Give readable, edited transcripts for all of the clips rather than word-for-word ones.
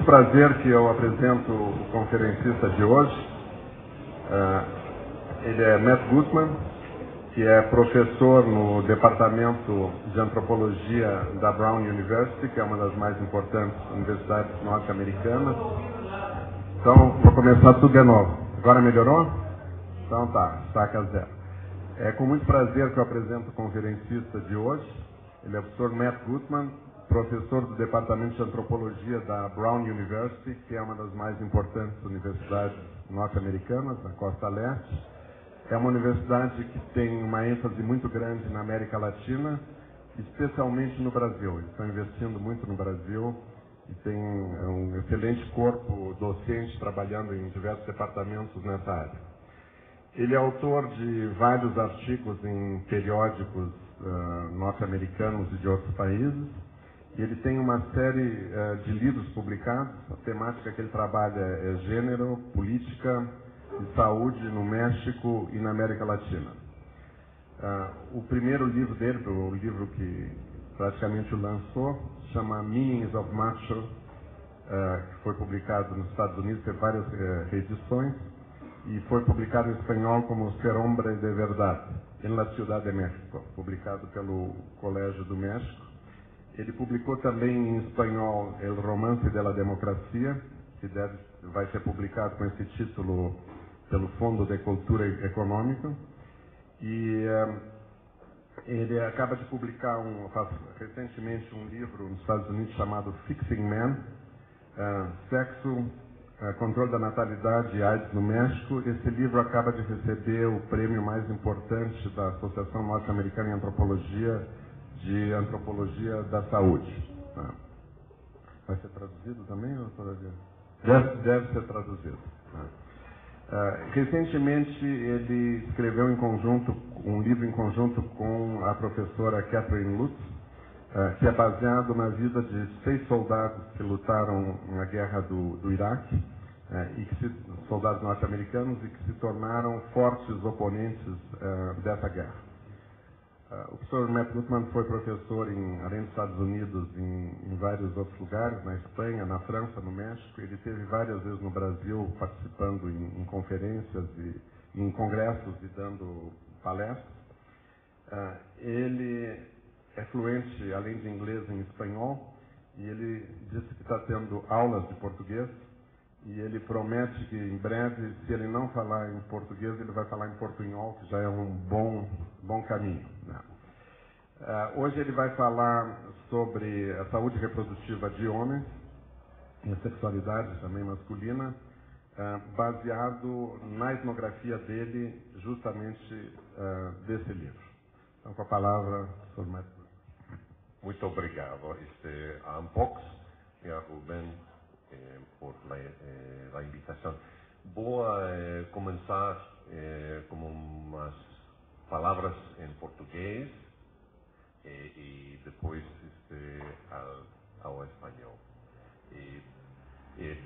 muito prazer que eu apresento o conferencista de hoje. Ele é Matt Gutman, que é professor no Departamento de Antropologia da Brown University, que é uma das mais importantes universidades norte-americanas. Então, vou começar tudo de novo. Agora melhorou? Então tá, estaca zero. É com muito prazer que eu apresento o conferencista de hoje. Ele é o professor Matt Gutman, professor do Departamento de Antropologia da Brown University, que é uma das mais importantes universidades norte-americanas, na Costa Leste. É uma universidade que tem uma ênfase muito grande na América Latina, especialmente no Brasil. Eles estão investindo muito no Brasil e tem um excelente corpo docente trabalhando em diversos departamentos nessa área. Ele é autor de vários artigos em periódicos norte-americanos e de outros países. E ele tem uma série de livros publicados. A temática que ele trabalha é gênero, política e saúde no México e na América Latina. O primeiro livro dele, o livro que praticamente o lançou, chama Meanings of Macho, que foi publicado nos Estados Unidos, teve várias reedições, e foi publicado em espanhol como Ser Hombre de Verdad, em La Ciudad de México, publicado pelo Colégio do México. Ele publicou também em espanhol El Romance de la Democracia, que vai ser publicado com esse título pelo Fundo de Cultura Econômica. E ele acaba de publicar recentemente um livro nos Estados Unidos chamado Fixing Men, Sexo, Controle da Natalidade e AIDS no México. Esse livro acaba de receber o prêmio mais importante da Associação Norte-Americana de Antropologia da Saúde. Vai ser traduzido também, doutora Adriana? Deve ser traduzido. Recentemente ele escreveu um livro em conjunto com a professora Catherine Lutz, que é baseado na vida de 6 soldados que lutaram na guerra do Iraque, soldados norte-americanos, e que se tornaram fortes oponentes dessa guerra. O professor Matt Gutman foi professor, além dos Estados Unidos, em vários outros lugares, na Espanha, na França, no México. Ele esteve várias vezes no Brasil participando em conferências e em congressos e dando palestras. Ele é fluente, além de inglês, em espanhol, e ele disse que está tendo aulas de português, e ele promete que em breve, se ele não falar em português, ele vai falar em portunhol, que já é um bom caminho. Hoje ele vai falar sobre a saúde reprodutiva de homens e a sexualidade também masculina, baseado na etnografia dele, justamente desse livro. Então, com a palavra, Sr. Matt. Muito obrigado a Unbox e a Rubén por la invitação. Vou começar com umas palavras em português e depois ao espanhol.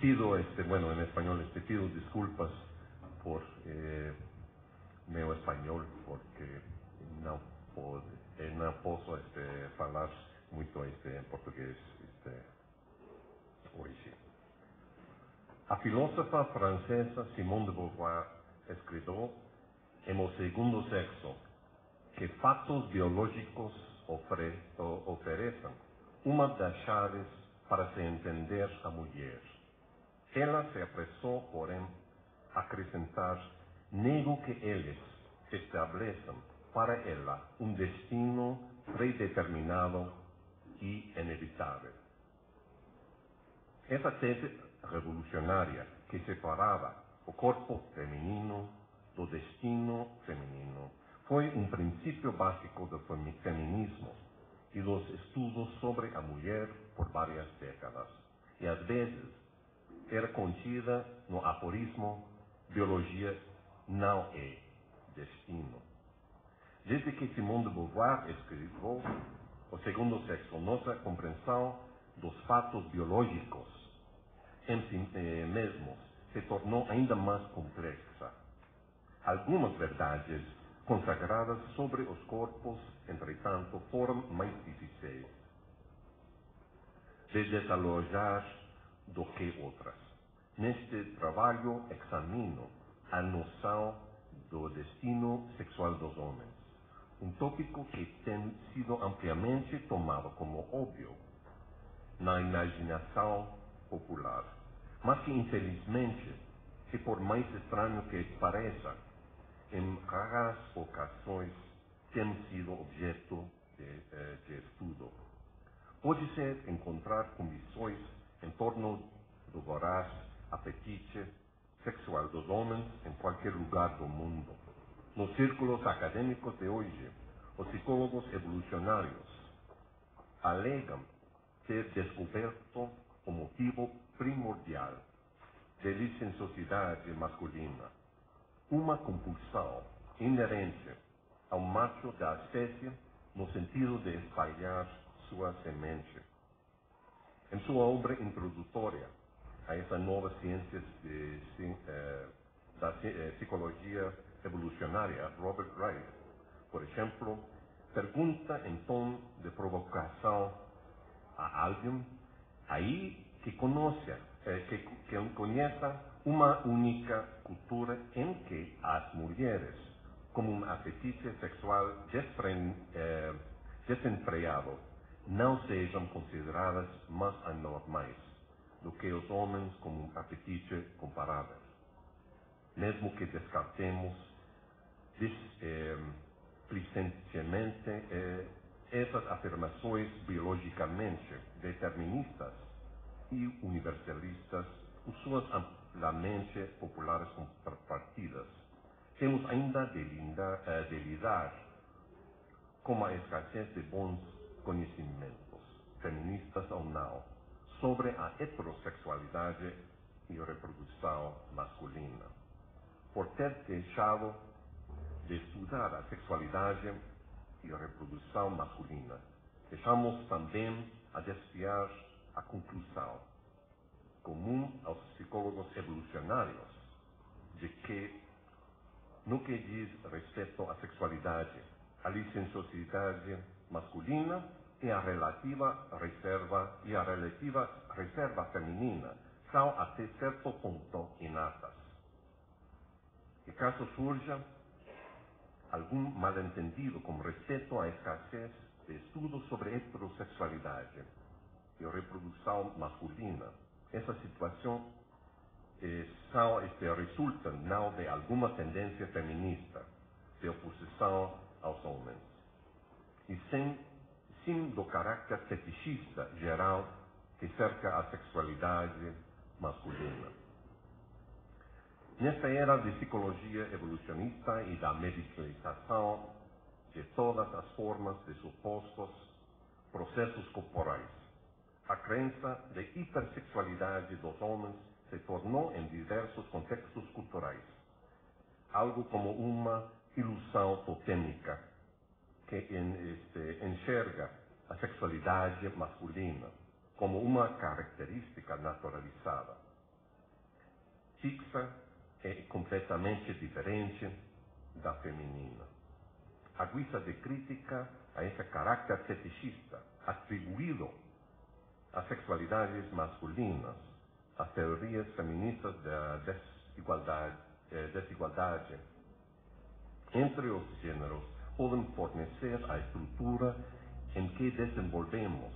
Pido, em espanhol, pido desculpas por meu espanhol, porque não posso falar muito em português hoje. A filósofa francesa Simone de Beauvoir escreveu em O Segundo Sexo que fatos biológicos oferecem uma das chaves para se entender a mulher. Ela se apressou, porém, a acrescentar: nego que eles estabelecem para ela um destino predeterminado e inevitável. Essa tese revolucionária que separava o corpo feminino do destino feminino foi um princípio básico do feminismo e dos estudos sobre a mulher por várias décadas. E às vezes era contida no aforismo: biologia não é destino. Desde que Simone de Beauvoir escreveu O Segundo Sexo, nossa compreensão dos fatos biológicos em si mesmos se tornou ainda mais complexa. Algumas verdades consagradas sobre os corpos, entretanto, foram mais difíceis de desalojar do que outras. Neste trabalho examino a noção do destino sexual dos homens, um tópico que tem sido ampliamente tomado como óbvio na imaginação popular, mas que infelizmente, e por mais estranho que pareça, em raras ocasiões tem sido objeto de estudo. Pode-se encontrar condições em torno do voraz apetite sexual dos homens em qualquer lugar do mundo. Nos círculos acadêmicos de hoje, os psicólogos evolucionários alegam ter descoberto o motivo primordial da licenciosidade masculina, uma compulsão inerente ao macho da espécie no sentido de espalhar sua semente. Em sua obra introdutória a essa nova ciência da psicologia evolucionária, Robert Wright, por exemplo, pergunta em tom de provocação a alguém aí que conheça uma única cultura em que as mulheres, como um apetite sexual desenfreado, não sejam consideradas mais anormais do que os homens com um apetite comparável. Mesmo que descartemos displicentemente essas afirmações biologicamente deterministas e universalistas, por suas amplamente populares contrapartidas, temos ainda de lidar com a escassez de bons conhecimentos, feministas ou não, sobre a heterossexualidade e reprodução masculina. Por ter deixado de estudar a sexualidade e a reprodução masculina, deixamos também a desviar a conclusão comum aos psicólogos evolucionários de que, no que diz respeito à sexualidade, a licenciosidade masculina e a relativa reserva feminina são até certo ponto inatas. E caso surja algum mal-entendido com respeito à escassez de estudos sobre heterossexualidade e reprodução masculina, essa situação resulta não de alguma tendência feminista de oposição aos homens, e sim do caráter fetichista geral que cerca a sexualidade masculina. Nesta era de psicologia evolucionista e da medicalização de todas as formas de supostos processos corporais, a crença de hipersexualidade dos homens se tornou em diversos contextos culturais algo como uma ilusão totêmica que enxerga a sexualidade masculina como uma característica naturalizada, fixa e completamente diferente da feminina. A guisa de crítica a esse caráter fetichista atribuído às sexualidades masculinas, às teorias feministas da desigualdade entre os gêneros podem fornecer a estrutura em que desenvolvemos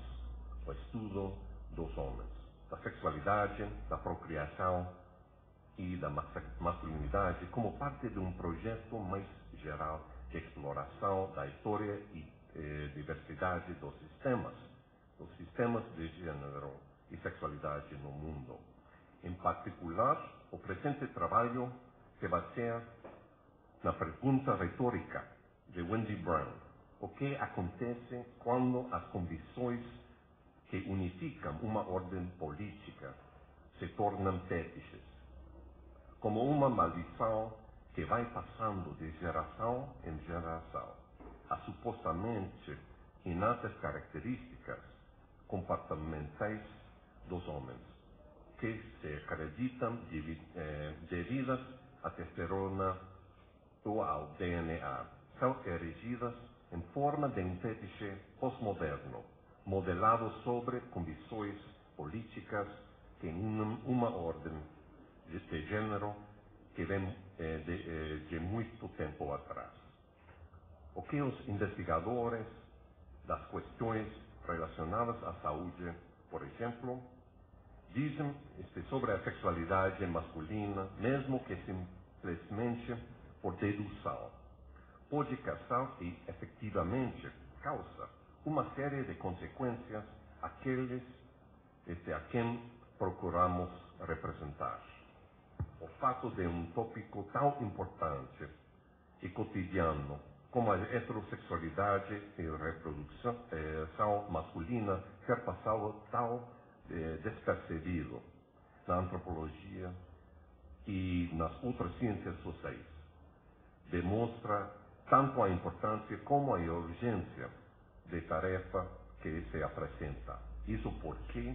o estudo dos homens, da sexualidade, da procriação e da masculinidade como parte de um projeto mais geral de exploração da história e diversidade dos sistemas de gênero e sexualidade no mundo. Em particular, o presente trabalho se baseia na pergunta retórica de Wendy Brown: o que acontece quando as condições que unificam uma ordem política se tornam fetiches? Como uma maldição que vai passando de geração em geração, as supostamente inatas características comportamentais dos homens, que se acreditam devidas à testosterona ou ao DNA, são erigidas em forma de um fetiche pós-moderno, modelado sobre condições políticas que uma ordem de gênero que vem de muito tempo atrás. O que os investigadores das questões relacionadas à saúde, por exemplo, dizem sobre a sexualidade masculina, mesmo que simplesmente por dedução, pode causar e efetivamente causa uma série de consequências àqueles a quem procuramos representar. O fato de um tópico tão importante e cotidiano como a heterossexualidade e reprodução masculina ser passado tão despercebido na antropologia e nas outras ciências sociais demonstra tanto a importância como a urgência de tarefa que se apresenta. Isso porque,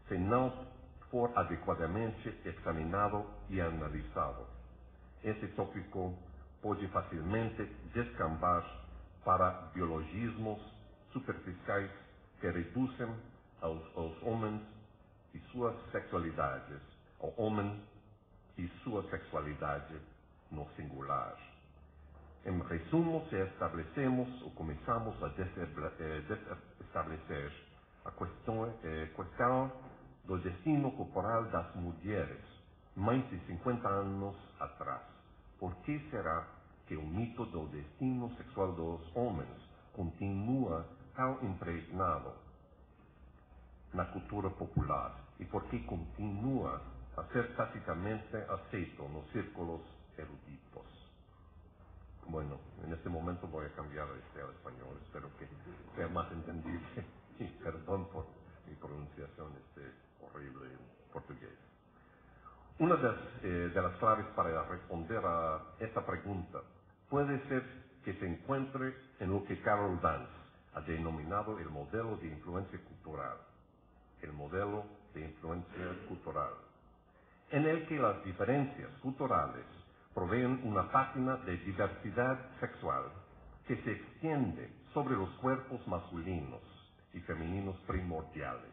se não for adequadamente examinado e analisado, esse tópico pode facilmente descambar para biologismos superficiais que reduzem aos homens e suas sexualidades, ao homem e sua sexualidade no singular. Em resumo, se estabelecemos ou começamos a estabelecer a questão do destino corporal das mulheres mais de 50 anos atrás, por que será que o mito do destino sexual dos homens continua tão impregnado na cultura popular e por que continua a ser tacitamente aceito nos círculos eruditos? Bueno, en este momento voy a cambiar al español, espero que sea más entendible y perdón por mi pronunciación horrible en portugués. Una de las claves para responder a esta pregunta puede ser que se encuentre en lo que Carol Dance ha denominado el modelo de influencia cultural. El modelo de influencia cultural, en el que las diferencias culturales proveen una página de diversidad sexual que se extiende sobre los cuerpos masculinos y femeninos primordiales.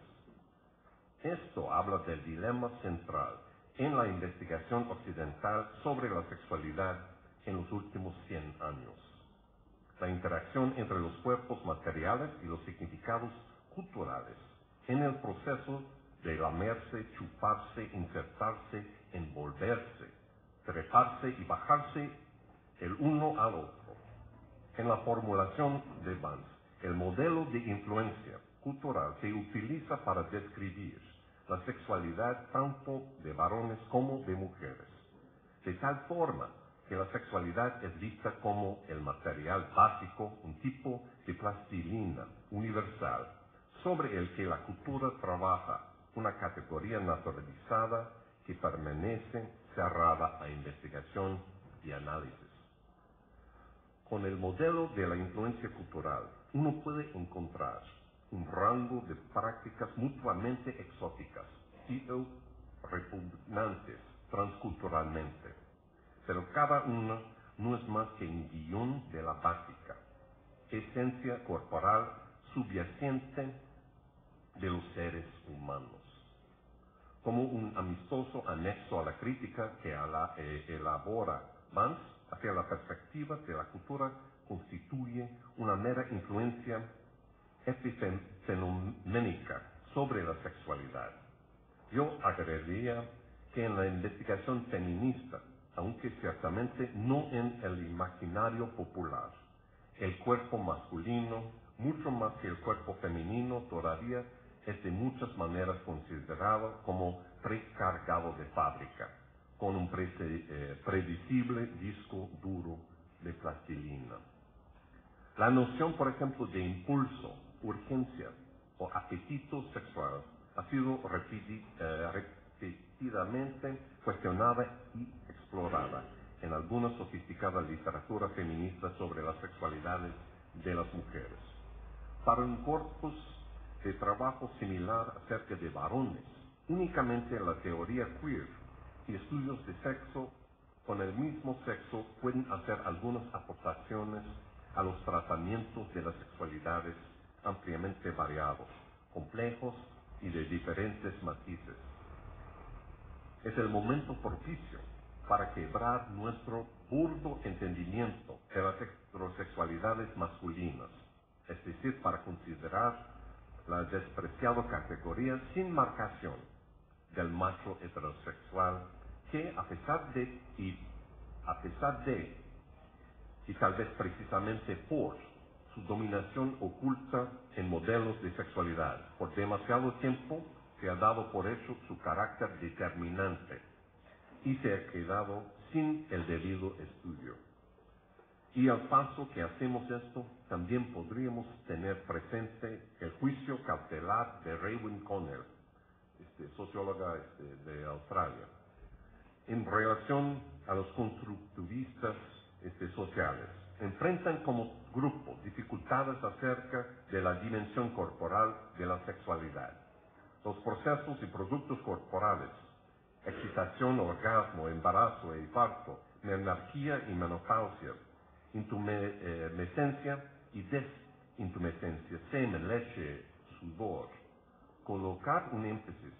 Esto habla del dilema central en la investigación occidental sobre la sexualidad en los últimos 100 años. La interacción entre los cuerpos materiales y los significados culturales en el proceso de lamerse, chuparse, insertarse, envolverse, treparse y bajarse el uno al otro. En la formulación de Vance, el modelo de influencia cultural se utiliza para describir la sexualidad tanto de varones como de mujeres, de tal forma que la sexualidad es vista como el material básico, un tipo de plastilina universal, sobre el que la cultura trabaja, una categoría naturalizada que permanece cerrada a investigación y análisis. Con el modelo de la influencia cultural, uno puede encontrar un rango de prácticas mutuamente exóticas y repugnantes transculturalmente, pero cada una no es más que un guión de la básica esencia corporal subyacente de los seres humanos. Como un amistoso anexo a la crítica que elabora Vance hacia la perspectiva de la cultura constituye una mera influencia epifenoménica sobre la sexualidad. Yo agregaría que en la investigación feminista, aunque ciertamente no en el imaginario popular, el cuerpo masculino, mucho más que el cuerpo femenino, todavía es de muchas maneras considerado como precargado de fábrica, con un predecible disco duro de plastilina. La noción, por ejemplo, de impulso, urgencia o apetito sexual ha sido repetidamente cuestionada y explorada en alguna sofisticada literatura feminista sobre las sexualidades de las mujeres. Para un corpus de trabajo similar acerca de varones, únicamente la teoría queer y estudios de sexo con el mismo sexo pueden hacer algunas aportaciones a los tratamientos de las sexualidades ampliamente variados, complejos y de diferentes matices. Es el momento propicio para quebrar nuestro burdo entendimiento de las heterosexualidades masculinas, es decir, para considerar la despreciada categoría sin marcación del macho heterosexual que, a pesar de, y tal vez precisamente por su dominación oculta en modelos de sexualidad, por demasiado tiempo se ha dado por hecho su carácter determinante y se ha quedado sin el debido estudio. Y al paso que hacemos esto, también podríamos tener presente el juicio cautelar de Raewyn Connell, socióloga de Australia, en relación a los constructivistas sociales. Enfrentan como grupo dificultades acerca de la dimensión corporal de la sexualidad. Los procesos y productos corporales, excitación, orgasmo, embarazo y parto, menarquía y menopausia, intumescencia y desintumescencia, semen, leche, sudor. Colocar un énfasis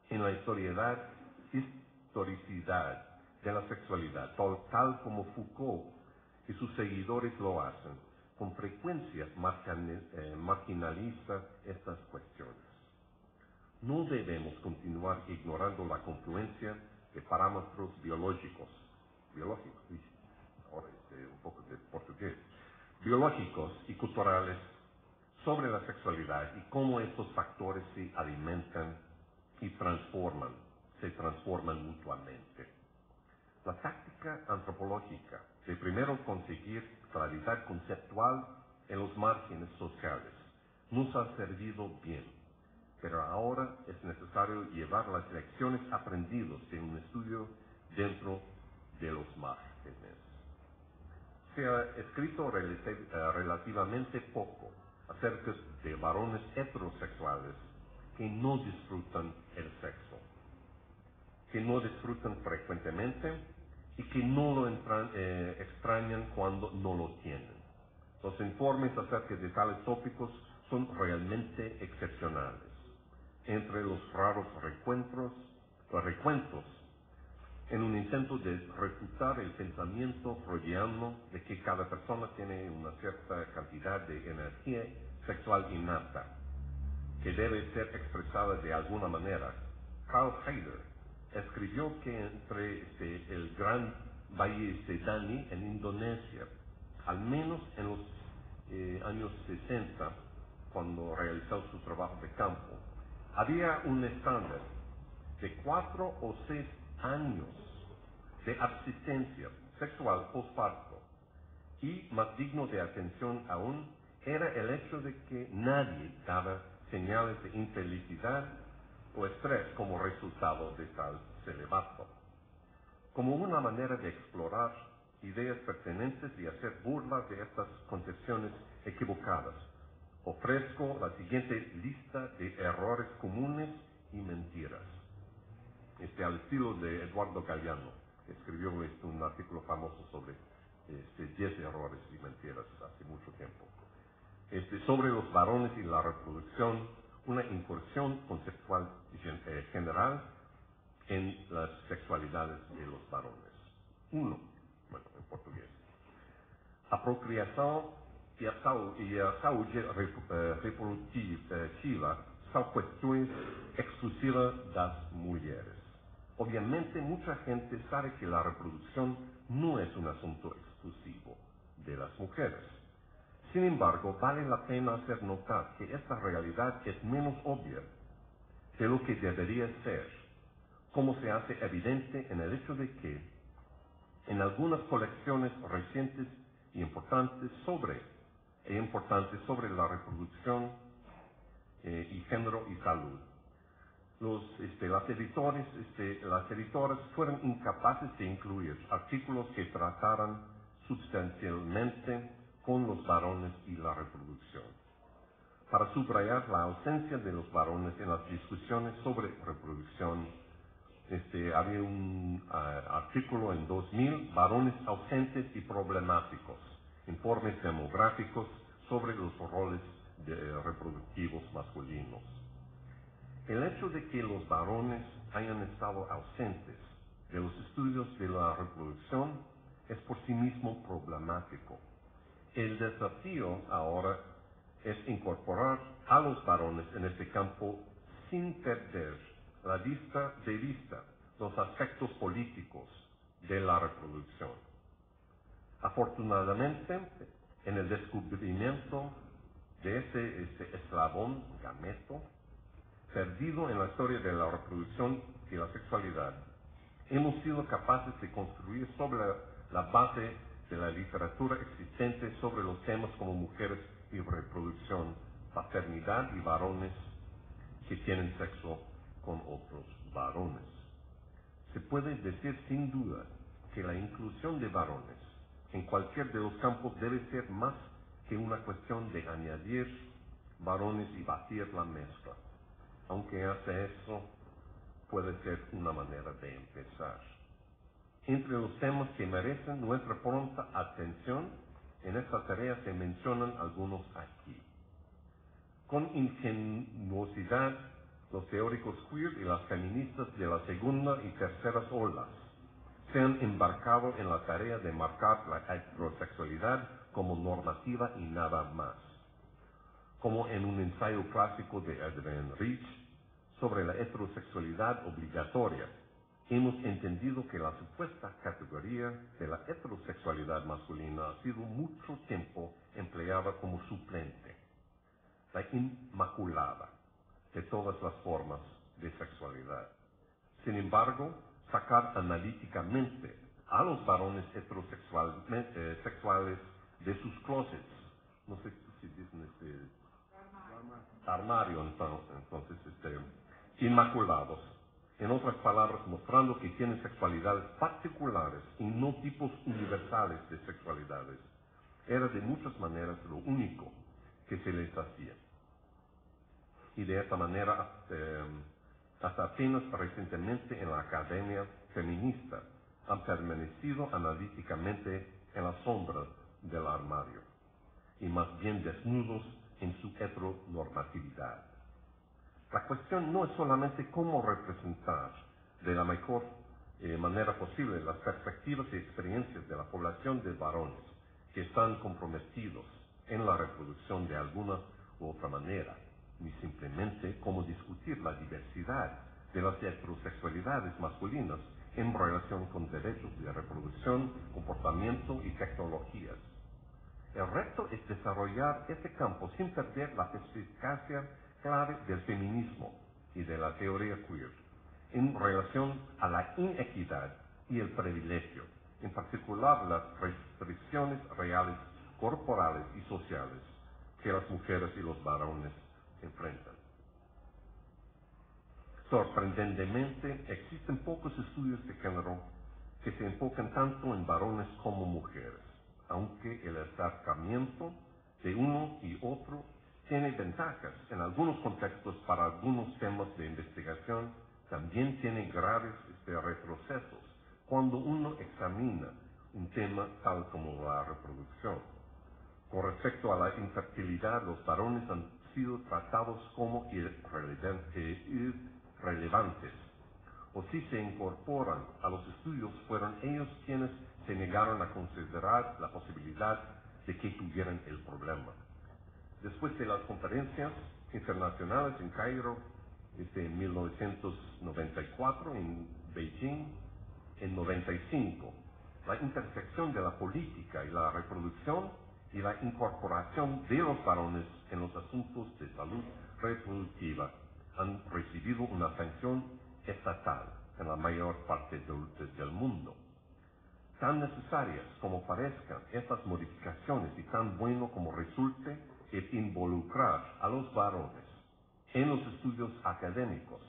en la historicidad de la sexualidad, tal como Foucault y sus seguidores lo hacen, con frecuencia marginaliza estas cuestiones. No debemos continuar ignorando la confluencia de parámetros biológicos, ahora un poco de portugués, biológicos y culturales sobre la sexualidad y cómo estos factores se alimentan y se transforman mutuamente. La táctica antropológica de primero conseguir claridad conceptual en los márgenes sociales nos ha servido bien, pero ahora es necesario llevar las lecciones aprendidas de un estudio dentro de los márgenes. Se ha escrito relativamente poco acerca de varones heterosexuales que no disfrutan el sexo, que no disfrutan frecuentemente y que no lo extrañan cuando no lo tienen. Los informes acerca de tales tópicos son realmente excepcionales. Entre los raros recuentos, en un intento de refutar el pensamiento freudiano de que cada persona tiene una cierta cantidad de energía sexual innata, que debe ser expresada de alguna manera, Carl Haider escribió que entre el gran valle Sedani en Indonesia, al menos en los años 60, cuando realizó su trabajo de campo, había un estándar de 4 o 6 años de abstinencia sexual postparto, y más digno de atención aún era el hecho de que nadie daba señales de infelicidad o estrés como resultado de tal celibato. Como una manera de explorar ideas pertinentes y hacer burla de estas concepciones equivocadas, ofrezco la siguiente lista de errores comunes y mentiras. Al estilo de Eduardo Galeano, que escribió un artículo famoso sobre 10 errores y mentiras hace mucho tiempo. Sobre los varones y la reproducción, una incursión conceptual general en las sexualidades de los varones. 1, en português. A procriação e a saúde reprodutiva são questões exclusivas das mulheres. Obviamente, mucha gente sabe que la reproducción no es un asunto exclusivo de las mujeres. Sin embargo, vale la pena hacer notar que esta realidad es menos obvia de lo que debería ser, como se hace evidente en el hecho de que en algunas colecciones recientes y importantes sobre la reproducción y género y salud, las editoras fueron incapaces de incluir artículos que trataran sustancialmente con los varones y la reproducción. Para subrayar la ausencia de los varones en las discusiones sobre reproducción, había un artículo en 2000, Varones ausentes y problemáticos, informes demográficos sobre los roles reproductivos masculinos. El hecho de que los varones hayan estado ausentes de los estudios de la reproducción es por sí mismo problemático. El desafío ahora es incorporar a los varones en este campo sin perder de vista los aspectos políticos de la reproducción. Afortunadamente, en el descubrimiento de este eslabón gameto, perdido en la historia de la reproducción y la sexualidad, hemos sido capaces de construir sobre la base de la literatura existente sobre los temas como mujeres y reproducción, paternidad y varones que tienen sexo con otros varones. Se puede decir sin duda que la inclusión de varones en cualquier de los campos debe ser más que una cuestión de añadir varones y batir la mezcla, aunque hace eso puede ser una manera de empezar. Entre los temas que merecen nuestra pronta atención en esta tarea se mencionan algunos aquí. Con ingenuosidad, los teóricos queer y las feministas de la segunda y terceras olas se han embarcado en la tarea de marcar la heterosexualidad como normativa y nada más. Como en un ensayo clásico de Adrienne Rich sobre la heterosexualidad obligatoria, hemos entendido que la supuesta categoría de la heterosexualidad masculina ha sido mucho tiempo empleada como suplente, la inmaculada de todas las formas de sexualidad. Sin embargo, sacar analíticamente a los varones sexuales de sus closets, no sé si dicen armario, entonces inmaculados, en otras palabras, mostrando que tienen sexualidades particulares y no tipos universales de sexualidades, era de muchas maneras lo único que se les hacía. Y de esta manera, hasta apenas recientemente en la academia feminista, han permanecido analíticamente en la sombra del armario, y más bien desnudos en su heteronormatividad. La cuestión no es solamente cómo representar de la mejor manera posible las perspectivas y experiencias de la población de varones que están comprometidos en la reproducción de alguna u otra manera, ni simplemente cómo discutir la diversidad de las heterosexualidades masculinas en relación con derechos de reproducción, comportamiento y tecnologías. El reto es desarrollar este campo sin perder la perspicacia clave del feminismo y de la teoría queer en relación a la inequidad y el privilegio, en particular las restricciones reales, corporales y sociales que las mujeres y los varones enfrentan. Sorprendentemente, existen pocos estudios de género que se enfocan tanto en varones como mujeres, aunque el acercamiento de uno y otro tiene ventajas en algunos contextos para algunos temas de investigación, también tiene graves retrocesos cuando uno examina un tema tal como la reproducción. Con respecto a la infertilidad, los varones han sido tratados como irrelevantes, o si se incorporan a los estudios, fueron ellos quienes se negaron a considerar la posibilidad de que tuvieran el problema. Después de las conferencias internacionales en Cairo, en 1994, en Beijing, en 95, la intersección de la política y la reproducción y la incorporación de los varones en los asuntos de salud reproductiva han recibido una atención estatal en la mayor parte del mundo. Tan necesarias como parezcan estas modificaciones y tan bueno como resulte el involucrar a los varones en los estudios académicos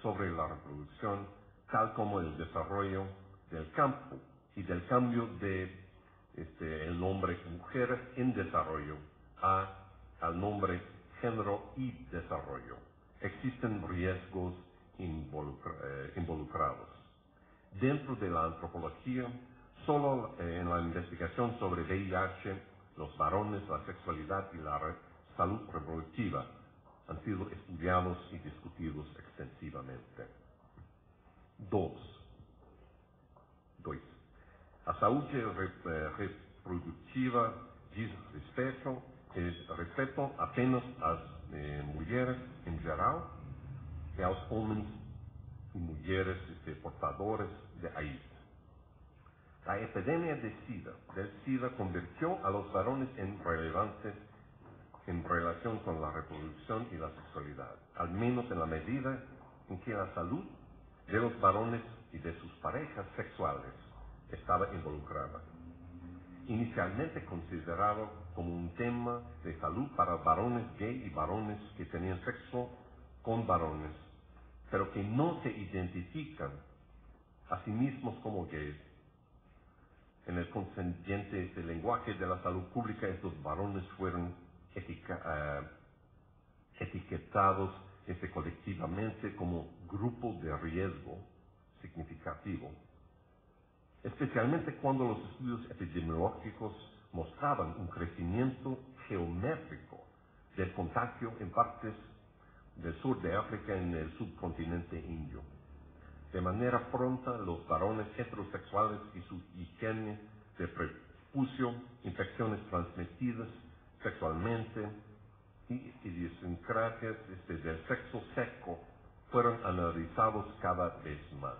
sobre la reproducción, tal como el desarrollo del campo y del cambio de el nombre mujer en desarrollo al nombre género y desarrollo. Existen riesgos involucrados. Dentro de la antropología, solo en la investigación sobre VIH, los varones, la sexualidad y la salud reproductiva han sido estudiados y discutidos extensivamente. 2. A saúde reprodutiva diz respeito apenas às mulheres em geral e aos homens y mujeres portadores de AIDS. La epidemia del SIDA convirtió a los varones en relevantes en relación con la reproducción y la sexualidad, al menos en la medida en que la salud de los varones y de sus parejas sexuales estaba involucrada. Inicialmente considerado como un tema de salud para varones gay y varones que tenían sexo con varones, pero que no se identifican a sí mismos como gays. En el consiguiente lenguaje de la salud pública, estos varones fueron etiquetados colectivamente como grupo de riesgo significativo, especialmente cuando los estudios epidemiológicos mostraban un crecimiento geométrico del contagio en partes del sur de África y en el subcontinente indio. De manera pronta, los varones heterosexuales y su higiene de prepucio, infecciones transmitidas sexualmente y idiosincrasias del sexo seco fueron analizados cada vez más.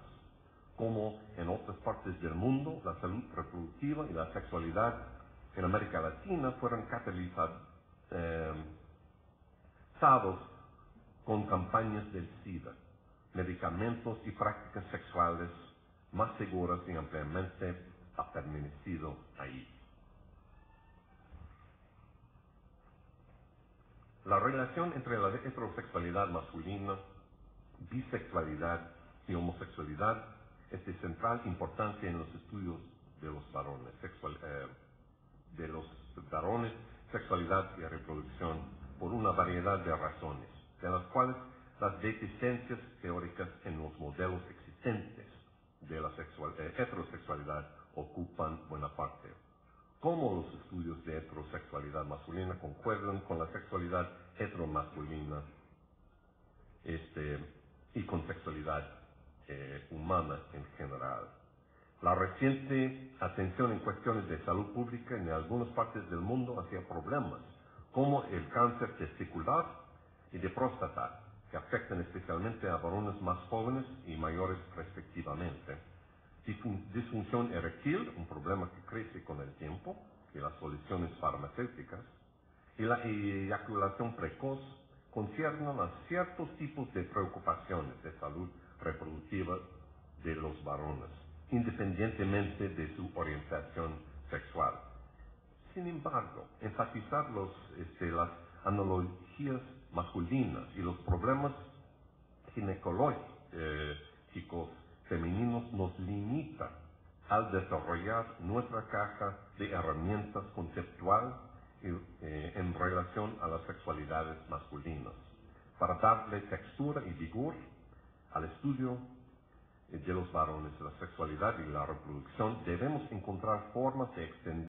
Como en otras partes del mundo, la salud reproductiva y la sexualidad en América Latina fueron catalizados con campañas del SIDA, medicamentos y prácticas sexuales más seguras y ampliamente permanecido ahí. La relación entre la heterosexualidad masculina, bisexualidad y homosexualidad es de central importancia en los estudios de los varones, sexualidad y reproducción por una variedad de razones, de las cuales las deficiencias teóricas en los modelos existentes de la heterosexualidad ocupan buena parte. Como los estudios de heterosexualidad masculina concuerdan con la sexualidad heteromasculina y con sexualidad humana en general. La reciente atención en cuestiones de salud pública en algunas partes del mundo hacia problemas como el cáncer testicular y de próstata, que afectan especialmente a varones más jóvenes y mayores respectivamente. Disfunción eréctil, un problema que crece con el tiempo, y las soluciones farmacéuticas, y la eyaculación precoz conciernen a ciertos tipos de preocupaciones de salud reproductiva de los varones, independientemente de su orientación sexual. Sin embargo, enfatizar las analogías masculinas y los problemas ginecológicos femeninos nos limita al desarrollar nuestra caja de herramientas conceptual en relación a las sexualidades masculinas. Para darle textura y vigor al estudio de los varones, la sexualidad y la reproducción, debemos encontrar formas de extender